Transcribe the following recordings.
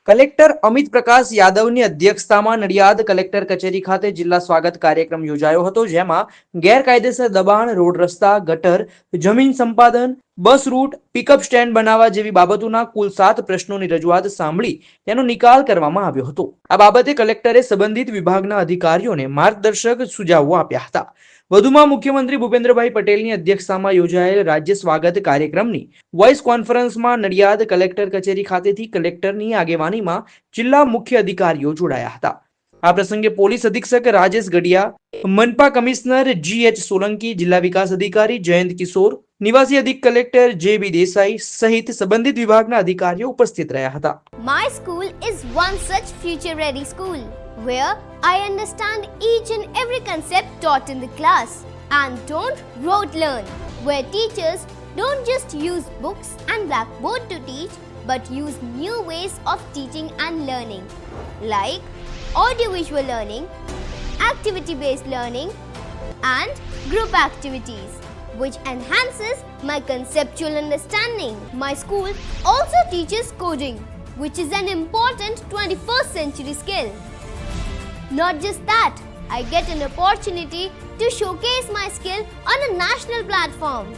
Collector Amit પ્રકાશ યાદવની અધ્યક્ષતામાં Nadiad collector કચેરી ખાતે જિલ્લા સ્વાગત કાર્યક્રમ યોજાયો હતો, જેમાં ગેરકાયદેસર દબાણ, રોડ રસ્તા, ગટર, જમીન સંપાદન, બસ રૂટ, પિકઅપ સ્ટેન્ડ બનાવવા જેવી બાબતોના કુલ 7 પ્રશ્નોની રજૂઆત સાંભળી તેનો નિકાલ કરવામાં આવ્યો હતો. આ બાબતે કલેક્ટરે સંબંધિત વિભાગના અધિકારીઓને માર્ગદર્શક સૂચનાઓ આપ્યા હતા. વધુમાં મુખ્યમંત્રી ભૂપેન્દ્રભાઈ પટેલની અધ્યક્ષતામાં યોજાયેલ રાજ્ય સ્વાગત કાર્યક્રમની વોઇસ કોન્ફરન્સમાં નડિયાદ કલેક્ટર કચેરી ખાતેથી કલેક્ટરની આગેવાનીમાં જિલ્લા મુખ્ય અધિકારીઓ જોડાયા હતા. આ પ્રસંગે પોલીસ અધિક્ષક રાજેશ ગઢિયા, મનપા કમિશનર GH સોલંકી, જિલ્લા વિકાસ અધિકારી જયંત કિશોર, નિવાસી અધિક કલેક્ટર JB દેસાઈ સહિત સંબંધિત વિભાગના અધિકારીઓ ઉપસ્થિત રહ્યા હતા. My school is one such future-ready school where I understand each and every concept taught in the class and don't rote learn, where teachers don't just use books and blackboard to teach but use new ways of teaching and learning like audiovisual learning, activity-based learning and group activities, which enhances my conceptual understanding. My school also teaches coding, which is an important 21st century skill. Not just that, I get an opportunity to showcase my skill on a national platform.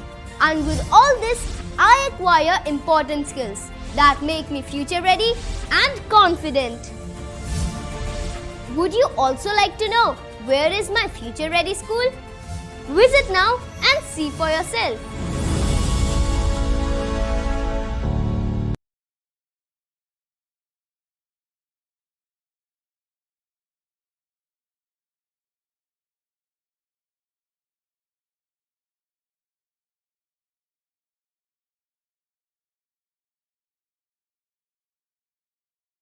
And with all this, I acquire important skills that make me future ready and confident. Would you also like to know where is my future ready school? Visit now and see for yourself.